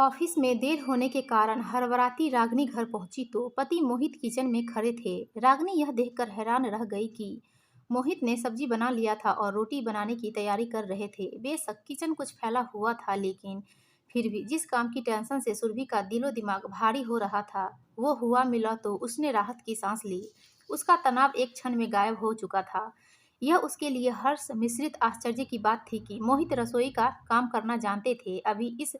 Office में देर होने के कारण हड़बड़ाती रागिनी घर पहुंची तो पति मोहित किचन में खड़े थे। रागिनी यह देखकर हैरान रह गई कि मोहित ने सब्जी बना लिया था और रोटी बनाने की तैयारी कर रहे थे। बेशक किचन कुछ फैला हुआ था, लेकिन फिर भी जिस काम की टेंशन से सुरभि का दिलो दिमाग भारी हो रहा था, वो हुआ मिला तो उसने राहत की सांस ली। उसका तनाव एक क्षण में गायब हो चुका था। यह उसके लिए हर्ष मिश्रित आश्चर्य की बात थी कि मोहित रसोई का काम करना जानते थे। अभी इस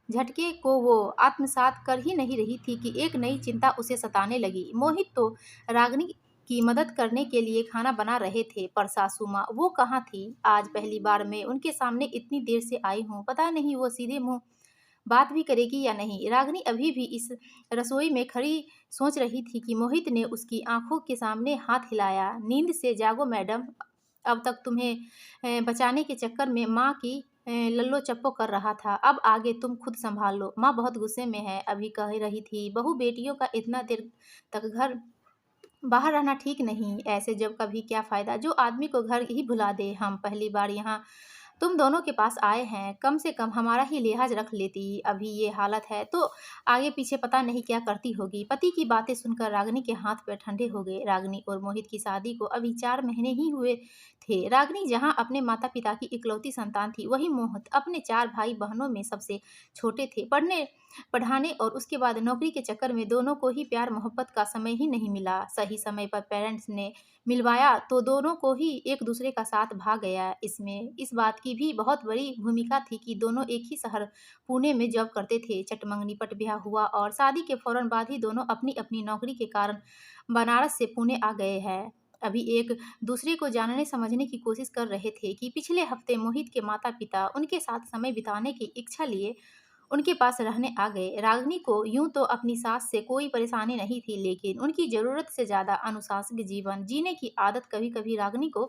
झटके को वो आत्मसात कर ही नहीं रही थी कि एक नई चिंता उसे सताने लगी। मोहित तो रागिनी की मदद करने के लिए खाना बना रहे थे, पर सासू माँ वो कहाँ थी। आज पहली बार मैं उनके सामने इतनी देर से आई हूँ, पता नहीं वो सीधे मुंह बात भी करेगी या नहीं। रागिनी अभी भी इस रसोई में खड़ी सोच रही थी कि मोहित ने उसकी आंखों के सामने हाथ हिलाया। नींद से जागो मैडम, अब तक तुम्हें बचाने के चक्कर में माँ की लल्लो चप्पो कर रहा था, अब आगे तुम खुद संभाल लो। माँ बहुत गुस्से में है, अभी कह रही थी बहू बेटियों का इतना देर तक घर बाहर रहना ठीक नहीं। ऐसे जब कभी क्या फायदा, जो आदमी को घर ही भुला दे। हम पहली बार यहाँ तुम दोनों के पास आए हैं, कम से कम हमारा ही लिहाज रख लेती। अभी ये हालत है तो आगे पीछे पता नहीं क्या करती होगी। पति की बातें सुनकर रागिनी के हाथ पैर ठंडे हो गए। रागिनी और मोहित की शादी को अभी 4 महीने ही हुए थे। रागिनी जहाँ अपने माता पिता की इकलौती संतान थी, वही मोहित अपने 4 भाई बहनों में सबसे छोटे थे। पढ़ने पढ़ाने और उसके बाद नौकरी के चक्कर में दोनों को ही प्यार मोहब्बत का समय ही नहीं मिला। सही समय पर पेरेंट्स ने मिलवाया तो दोनों को ही एक दूसरे का साथ भाग गया। इसमें इस बात की भी बहुत बड़ी भूमिका थी कि दोनों एक ही शहर पुणे में जॉब करते थे। चटमंगनी पट ब्याह हुआ और शादी के फौरन बाद ही दोनों अपनी अपनी नौकरी के कारण बनारस से पुणे आ गए हैं। अभी एक दूसरे को जानने समझने की कोशिश कर रहे थे कि पिछले हफ्ते मोहित के माता पिता उनके साथ समय बिताने की इच्छा लिए उनके पास रहने आ गए। रागिनी को यूं तो अपनी सास से कोई परेशानी नहीं थी, लेकिन उनकी जरूरत से ज्यादा अनुशासित जीवन जीने की आदत कभी कभी रागिनी को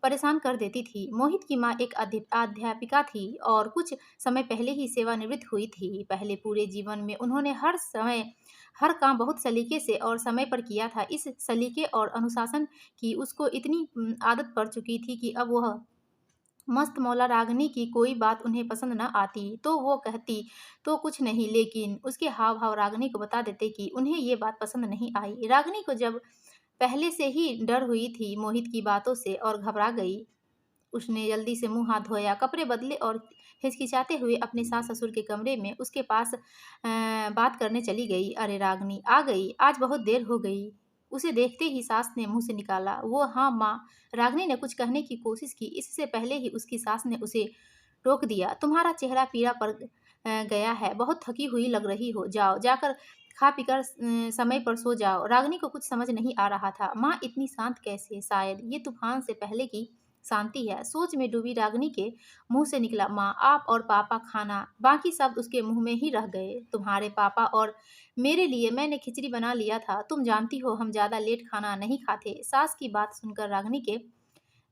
परेशान कर देती थी। मोहित की माँ एक अध्यापिका थी और कुछ समय पहले ही सेवानिवृत्त हुई थी। पहले पूरे जीवन में उन्होंने हर काम बहुत सलीके से और समय पर किया था। इस सलीके और अनुशासन की उसको इतनी आदत पड़ चुकी थी कि अब वह मस्त मौला रागिनी की कोई बात उन्हें पसंद न आती तो वो कहती तो कुछ नहीं, लेकिन उसके हाव भाव रागिनी को बता देते कि उन्हें ये बात पसंद नहीं आई। रागिनी को जब पहले से ही डर हुई थी मोहित की बातों से और घबरा गई। उसने जल्दी से मुंह हाथ धोया, कपड़े बदले और हिचकिचाते हुए अपने सास ससुर के कमरे में उसके पास बात करने चली गई। अरे रागिनी आ गई, आज बहुत देर हो गई। उसे देखते ही सास ने मुंह से निकाला, वो हाँ माँ। रागिनी ने कुछ कहने की कोशिश की, इससे पहले ही उसकी सास ने उसे टोक दिया। तुम्हारा चेहरा पीला पड़ गया है, बहुत थकी हुई लग रही हो, जाओ जाकर खा पीकर समय पर सो जाओ। रागिनी को कुछ समझ नहीं आ रहा था, माँ इतनी शांत कैसे, शायद ये तूफान से पहले की शांति है। सोच में डूबी रागिनी के मुंह से निकला, माँ आप और पापा खाना। बाकी शब्द उसके मुंह में ही रह गए। तुम्हारे पापा और मेरे लिए मैंने खिचड़ी बना लिया था, तुम जानती हो हम ज्यादा लेट खाना नहीं खाते। सास की बात सुनकर रागिनी के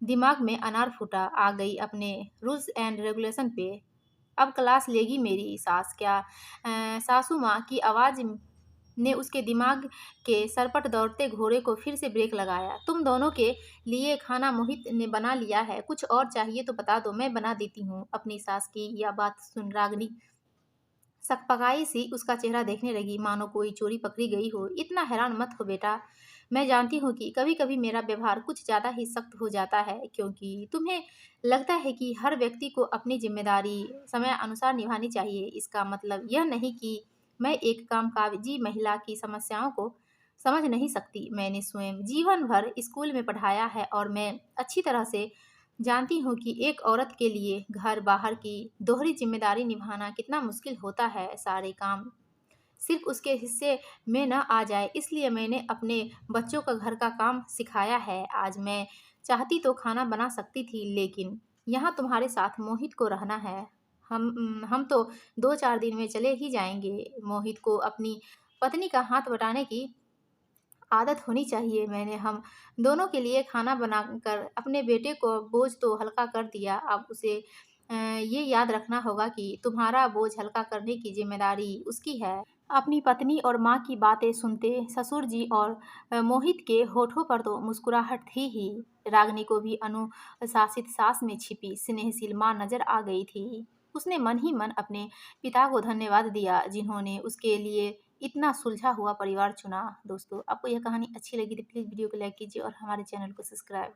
दिमाग में अनार फूटा। आ गई अपने रूल्स एंड रेगुलेशन पे, अब क्लास लेगी मेरी सास क्या। सासू माँ की आवाज ने उसके दिमाग के सरपट दौड़ते घोड़े को फिर से ब्रेक लगाया। तुम दोनों के लिए खाना मोहित ने बना लिया है, कुछ और चाहिए तो बता दो, मैं बना देती हूँ। अपनी सास की यह बात सुन रागिनी सकपकाई सी उसका चेहरा देखने लगी, मानो कोई चोरी पकड़ी गई हो। इतना हैरान मत हो बेटा, मैं जानती हूँ कि कभी कभी मेरा व्यवहार कुछ ज़्यादा ही सख्त हो जाता है, क्योंकि तुम्हें लगता है कि हर व्यक्ति को अपनी जिम्मेदारी समय अनुसार निभानी चाहिए। इसका मतलब यह नहीं कि मैं एक कामकाजी महिला की समस्याओं को समझ नहीं सकती। मैंने स्वयं जीवन भर स्कूल में पढ़ाया है और मैं अच्छी तरह से जानती हूँ कि एक औरत के लिए घर बाहर की दोहरी जिम्मेदारी निभाना कितना मुश्किल होता है। सारे काम सिर्फ उसके हिस्से में न आ जाए, इसलिए मैंने अपने बच्चों का घर का काम सिखाया है। आज मैं चाहती तो खाना बना सकती थी, लेकिन यहाँ तुम्हारे साथ मोहित को रहना है। हम तो 2-4 दिन में चले ही जाएंगे। मोहित को अपनी पत्नी का हाथ बटाने की आदत होनी चाहिए। मैंने हम दोनों के लिए खाना बनाकर अपने बेटे को बोझ तो हल्का कर दिया, अब उसे ये याद रखना होगा कि तुम्हारा बोझ हल्का करने की जिम्मेदारी उसकी है। अपनी पत्नी और माँ की बातें सुनते ससुर जी और मोहित के होठों पर तो मुस्कुराहट थी ही। रागिनी को भी अनुशासित सास में छिपी स्नेहशील माँ नजर आ गई थी। उसने मन ही मन अपने पिता को धन्यवाद दिया जिन्होंने उसके लिए इतना सुलझा हुआ परिवार चुना। दोस्तों, आपको यह कहानी अच्छी लगी तो प्लीज़ वीडियो को लाइक कीजिए और हमारे चैनल को सब्सक्राइब